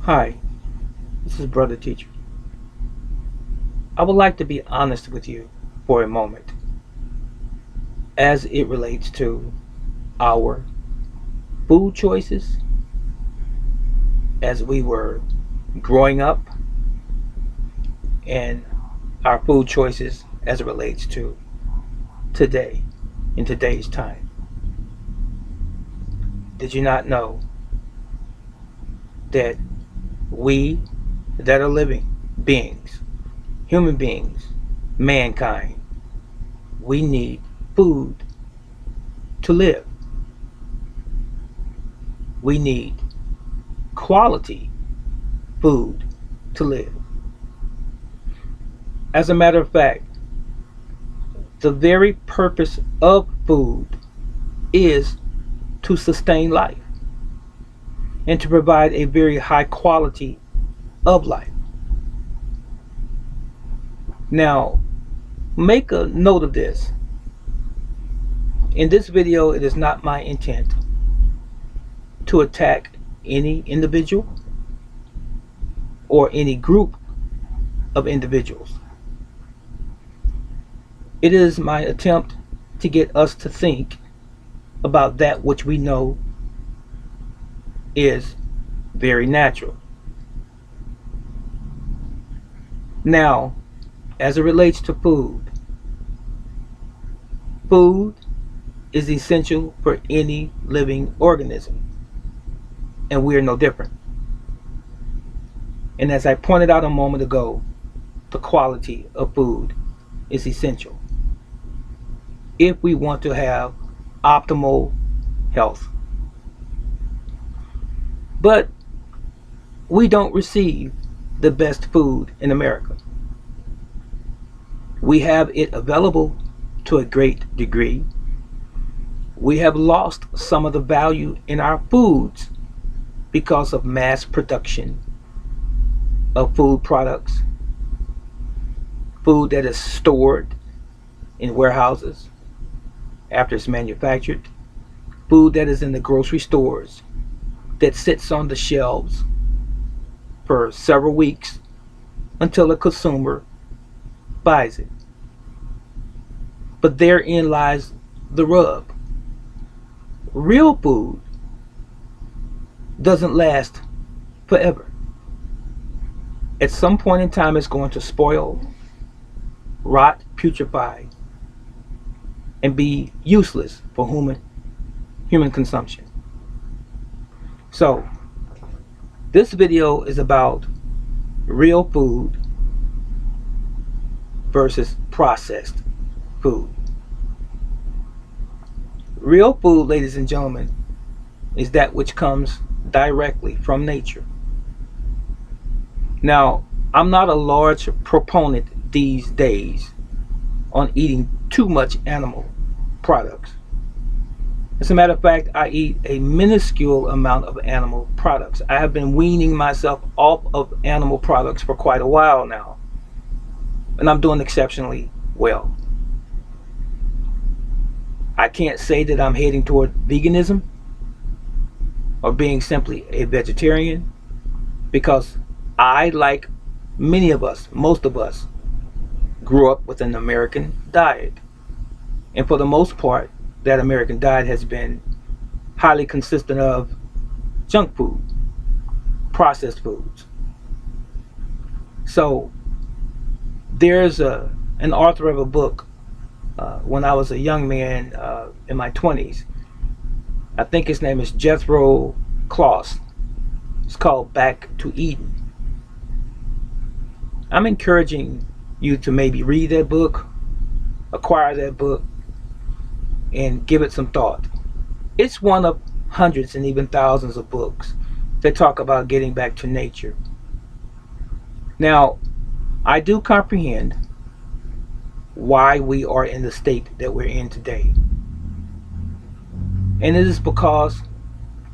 Hi, this is Brother Teacher. I would like to be honest with you for a moment as it relates to our food choices as we were growing up and our food choices as it relates to today, in today's time. Did you not know that we that are living beings, human beings, mankind, we need food to live? We need quality food to live. As a matter of fact, the very purpose of food is to sustain life and to provide a very high quality of life. Now, make a note of this. In this video, it is not my intent to attack any individual or any group of individuals. It is my attempt to get us to think about that which we know is very natural. Now, as it relates to food, food is essential for any living organism, and we are no different. And as I pointed out a moment ago, the quality of food is essential if we want to have optimal health. But we don't receive the best food in America. We have it available to a great degree. We have lost some of the value in our foods because of mass production of food products, food that is stored in warehouses after it's manufactured, food that is in the grocery stores that sits on the shelves for several weeks until a consumer buys it. But therein lies the rub. Real food doesn't last forever. At some point in time, it's going to spoil, rot, putrefy, and be useless for human consumption. So, this video is about real food versus processed food. Real food, ladies and gentlemen, is that which comes directly from nature. Now, I'm not a large proponent these days on eating too much animal products. As a matter of fact, I eat a minuscule amount of animal products. I have been weaning myself off of animal products for quite a while now, and I'm doing exceptionally well. I can't say that I'm heading toward veganism or being simply a vegetarian, because I, like many of us, most of us, grew up with an American diet. And for the most part, that American diet has been highly consistent of junk food, processed foods. So there's an author of a book when I was a young man in my 20s. I think his name is Jethro Kloss. It's called Back to Eden. I'm encouraging you to maybe read that book, acquire that book, and give it some thought. It's one of hundreds and even thousands of books that talk about getting back to nature. Now, I do comprehend why we are in the state that we're in today. And it is because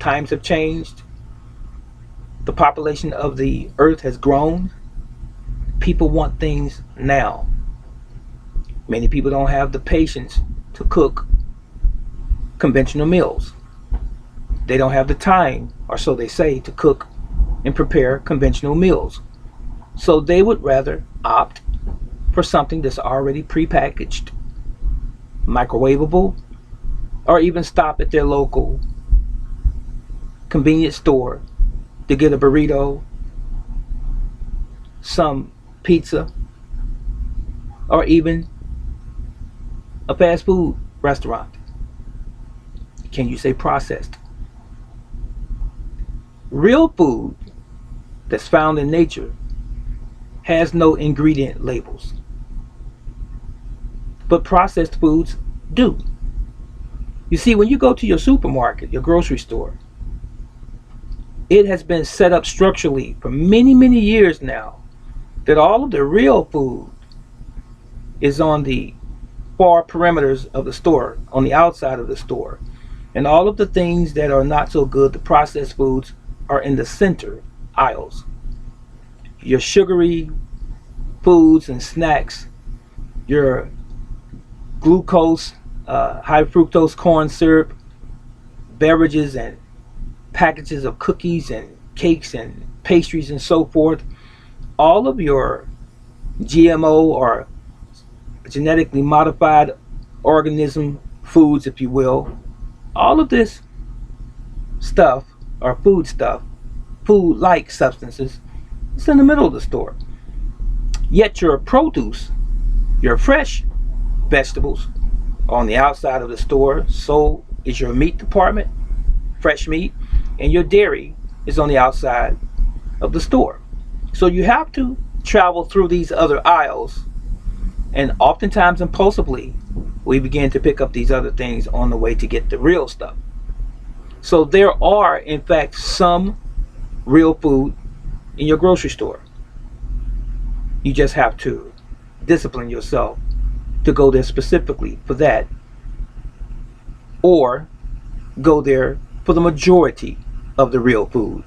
times have changed. The population of the earth has grown. People want things now. Many people don't have the patience to cook conventional meals. They don't have the time, or so they say, to cook and prepare conventional meals. So they would rather opt for something that's already prepackaged, microwavable, or even stop at their local convenience store to get a burrito, some pizza, or even a fast food restaurant. Can you say processed? Real food that's found in nature has no ingredient labels, but processed foods do. You see, when you go to your supermarket, your grocery store, it has been set up structurally for many, many years now that all of the real food is on the far perimeters of the store, on the outside of the store. And all of the things that are not so good, the processed foods, are in the center aisles. Your sugary foods and snacks, your glucose, high fructose corn syrup, beverages, and packages of cookies and cakes and pastries and so forth, all of your GMO or genetically modified organism foods, if you will, all of this stuff or food stuff, food like substances, it's in the middle of the store. Yet your produce, your fresh vegetables, are on the outside of the store. So is your meat department, fresh meat, and your dairy is on the outside of the store. So you have to travel through these other aisles, and oftentimes impulsively we begin to pick up these other things on the way to get the real stuff. So there are, in fact, some real food in your grocery store. You just have to discipline yourself to go there specifically for that, or go there for the majority of the real food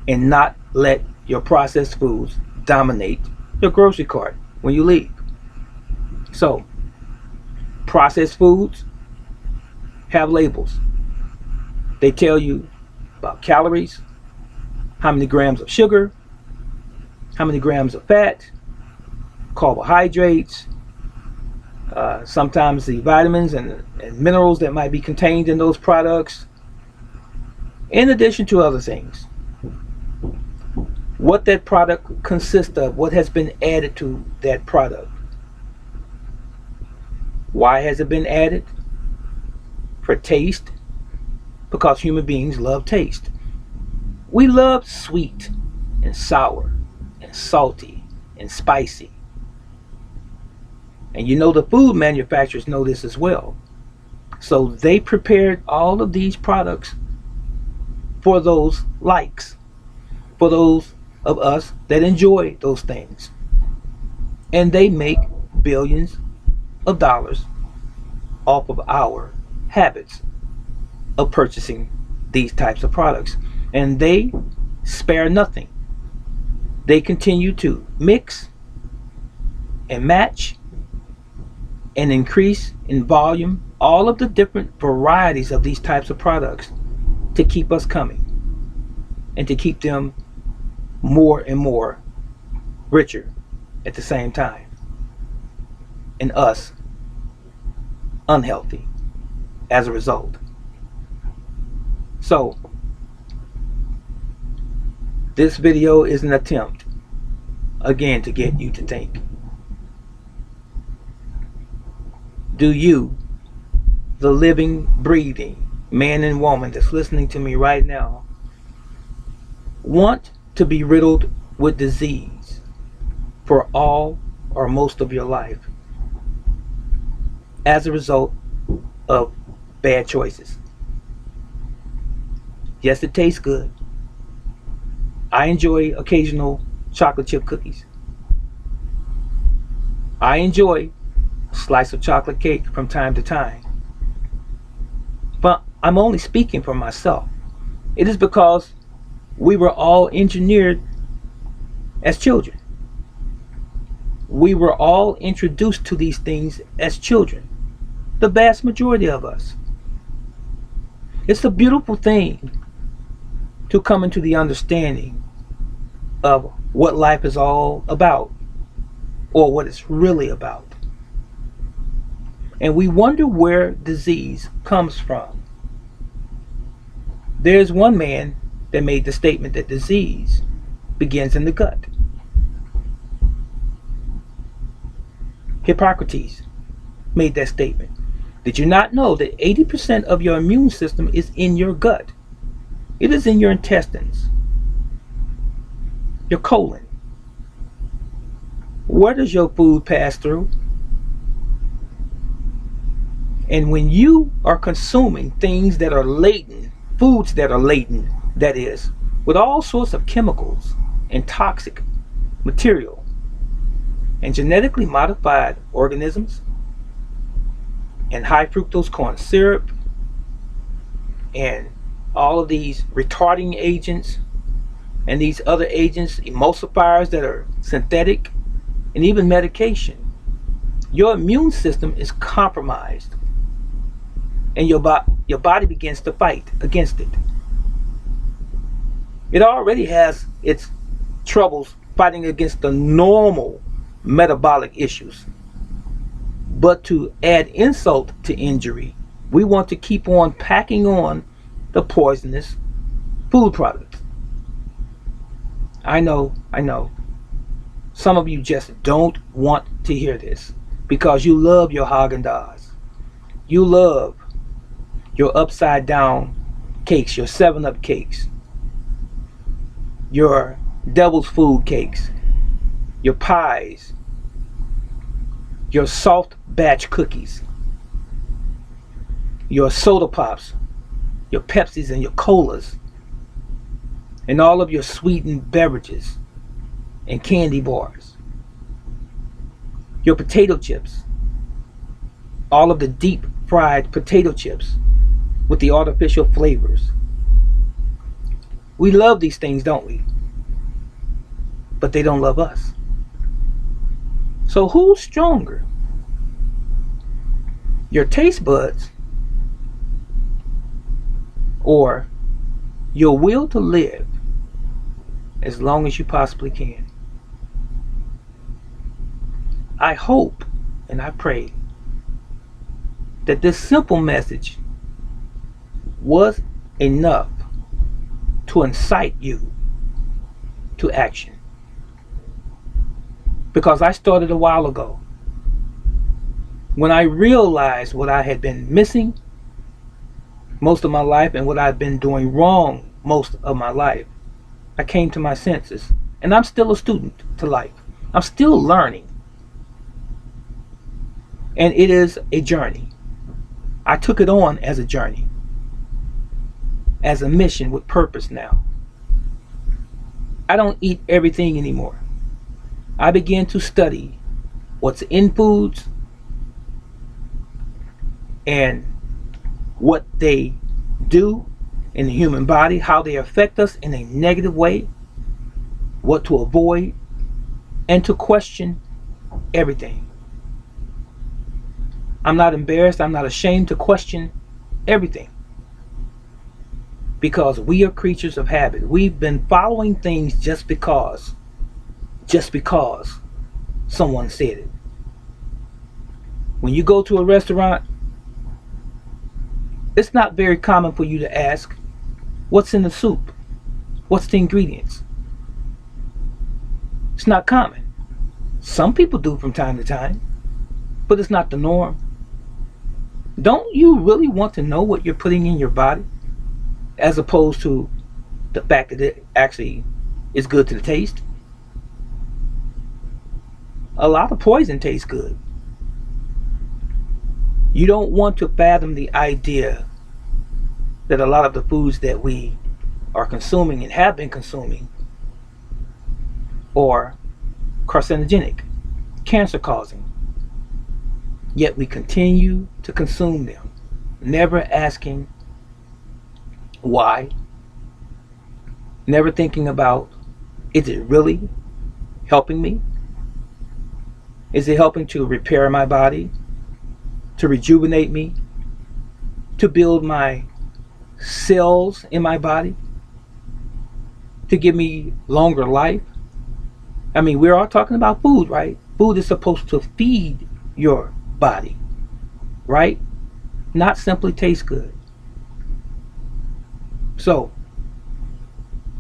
and not let your processed foods dominate your grocery cart when you leave. So, processed foods have labels. They tell you about calories, how many grams of sugar, how many grams of fat, carbohydrates, sometimes the vitamins and minerals that might be contained in those products, in addition to other things. What that product consists of, what has been added to that product. Why has it been added? For taste, because human beings love taste. We love sweet and sour and salty and spicy. And you know the food manufacturers know this as well. So they prepared all of these products for those likes, for those of us that enjoy those things. And they make billions of dollars off of our habits of purchasing these types of products. And they spare nothing. They continue to mix and match and increase in volume all of the different varieties of these types of products to keep us coming and to keep them more and more richer at the same time, and us unhealthy as a result. So this video is an attempt again to get you to think. Do you, the living, breathing man and woman that's listening to me right now, want to be riddled with disease for all or most of your life as a result of bad choices? Yes, it tastes good. I enjoy occasional chocolate chip cookies. I enjoy a slice of chocolate cake from time to time. But I'm only speaking for myself. It is because we were all engineered as children. We were all introduced to these things as children. The vast majority of us. It's a beautiful thing to come into the understanding of what life is all about, or what it's really about. And we wonder where disease comes from. There's one man that made the statement that disease begins in the gut. Hippocrates made that statement. Did you not know that 80% of your immune system is in your gut? It is in your intestines, your colon. Where does your food pass through? And when you are consuming things that are latent, foods that are latent, that is, with all sorts of chemicals and toxic material and genetically modified organisms and high fructose corn syrup and all of these retarding agents and these other agents, emulsifiers that are synthetic, and even medication, your immune system is compromised, and your body begins to fight against it. It already has its troubles fighting against the normal metabolic issues. But to add insult to injury, we want to keep on packing on the poisonous food products. I know. Some of you just don't want to hear this because you love your Haagen-Dazs. You love your upside down cakes, your 7-Up cakes, your devil's food cakes, your pies, your soft batch cookies, your soda pops, your Pepsis and your colas, and all of your sweetened beverages and candy bars, your potato chips, all of the deep fried potato chips with the artificial flavors. We love these things, don't we? But they don't love us. So who's stronger? Your taste buds or your will to live as long as you possibly can? I hope and I pray that this simple message was enough to incite you to action. Because I started a while ago. When I realized what I had been missing most of my life and what I've been doing wrong most of my life, I came to my senses. And I'm still a student to life. I'm still learning. And it is a journey. I took it on as a journey, as a mission with purpose now. I don't eat everything anymore. I began to study what's in foods and what they do in the human body, how they affect us in a negative way, what to avoid, and to question everything. I'm not embarrassed, I'm not ashamed to question everything. Because we are creatures of habit. We've been following things just because someone said it. When you go to a restaurant, it's not very common for you to ask, what's in the soup? What's the ingredients? It's not common. Some people do from time to time, but it's not the norm. Don't you really want to know what you're putting in your body, as opposed to the fact that it actually is good to the taste? A lot of poison tastes good. You don't want to fathom the idea that a lot of the foods that we are consuming and have been consuming are carcinogenic, cancer causing. Yet we continue to consume them, never asking why, never thinking about, is it really helping me? Is it helping to repair my body, to rejuvenate me, to build my cells in my body? to give me longer life? I mean, we're all talking about food, right? Food is supposed to feed your body, right? Not simply taste good. So,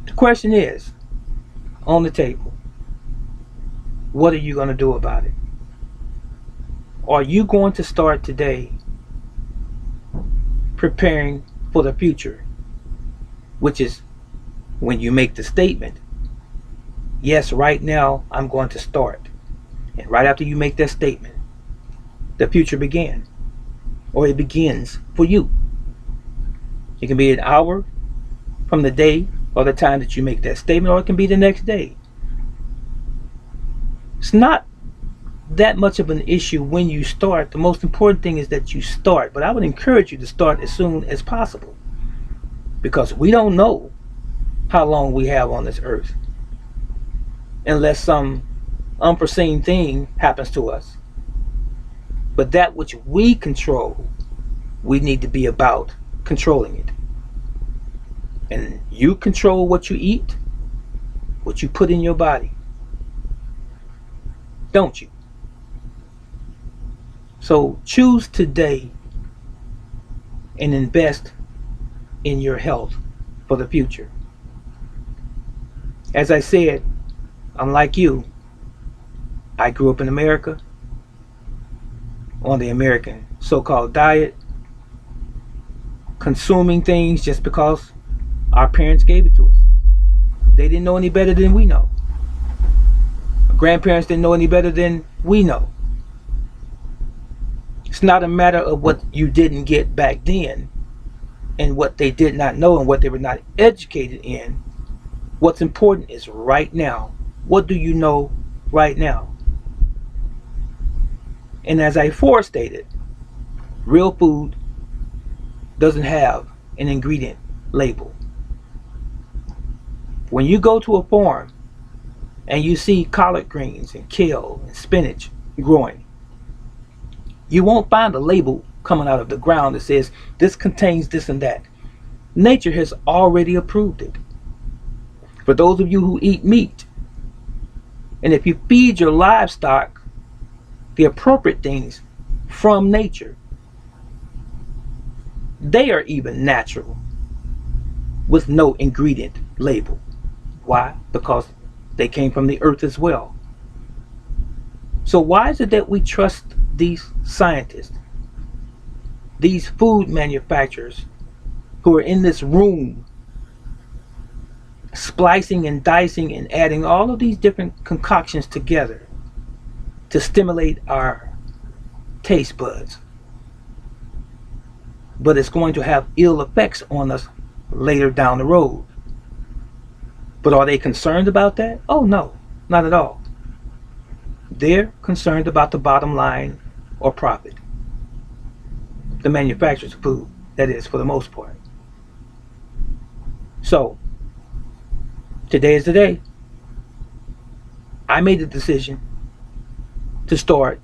the question is on the table, what are you going to do about it? Are you going to start today preparing for the future, which is when you make the statement, yes, right now I'm going to start. And right after you make that statement, the future began, or it begins for you. It can be an hour from the day or the time that you make that statement, or it can be the next day. It's not that much of an issue when you start. The most important thing is that you start. But I would encourage you to start as soon as possible, because we don't know how long we have on this earth unless some unforeseen thing happens to us. But that which we control, we need to be about controlling it. And you control what you eat, what you put in your body, don't you? So choose today and invest in your health for the future. As I said, unlike you, I grew up in America on the American so-called diet, consuming things just because our parents gave it to us. They didn't know any better than we know. Our grandparents didn't know any better than we know. It's not a matter of what you didn't get back then and what they did not know and what they were not educated in. What's important is right now. What do you know right now? And as I forestated, real food doesn't have an ingredient label. When you go to a farm and you see collard greens and kale and spinach growing, you won't find a label coming out of the ground that says this contains this and that. Nature has already approved it. For those of you who eat meat, and if you feed your livestock the appropriate things from nature, they are even natural with no ingredient label. Why? Because they came from the earth as well. So why is it that we trust these scientists, these food manufacturers who are in this room splicing and dicing and adding all of these different concoctions together to stimulate our taste buds? But it's going to have ill effects on us later down the road. But are they concerned about that? Oh no, not at all. They're concerned about the bottom line or profit. The manufacturers of food, that is, for the most part. So, today is the day. I made the decision to start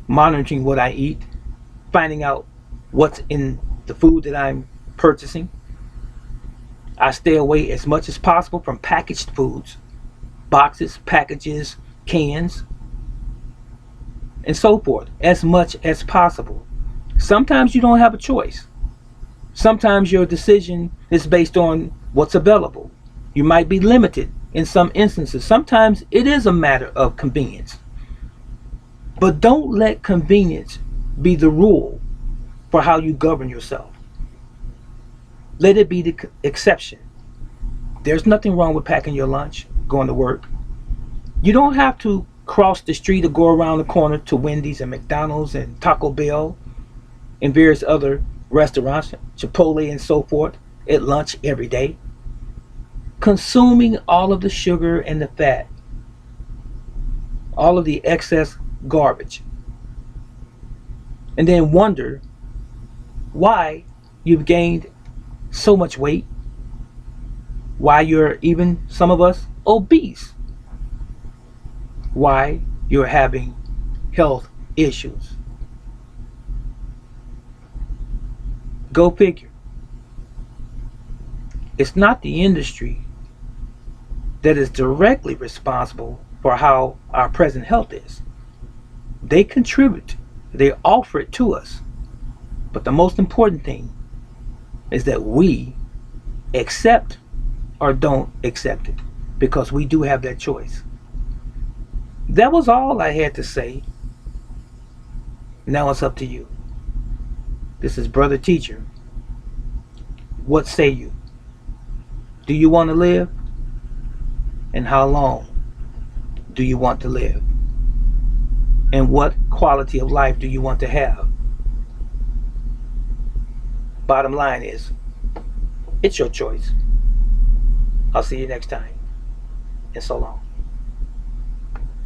monitoring what I eat, finding out what's in the food that I'm purchasing. I stay away as much as possible from packaged foods, boxes, packages, cans, and so forth, as much as possible. Sometimes you don't have a choice. Sometimes your decision is based on what's available. You might be limited in some instances. Sometimes it is a matter of convenience. But don't let convenience be the rule for how you govern yourself. Let it be the exception. There's nothing wrong with packing your lunch, going to work. You don't have to cross the street or go around the corner to Wendy's and McDonald's and Taco Bell and various other restaurants, Chipotle and so forth, at lunch every day, consuming all of the sugar and the fat, all of the excess garbage, and then wonder why you've gained so much weight, why you're, even some of us, obese, why you're having health issues. Go figure. It's not the industry that is directly responsible for how our present health is. They contribute, they offer it to us. But the most important thing is that we accept or don't accept it, because we do have that choice. That was all I had to say. Now it's up to you. This is Brother Teacher. What say you? Do you want to live? And how long do you want to live? And what quality of life do you want to have? Bottom line is, it's your choice. I'll see you next time. And so long.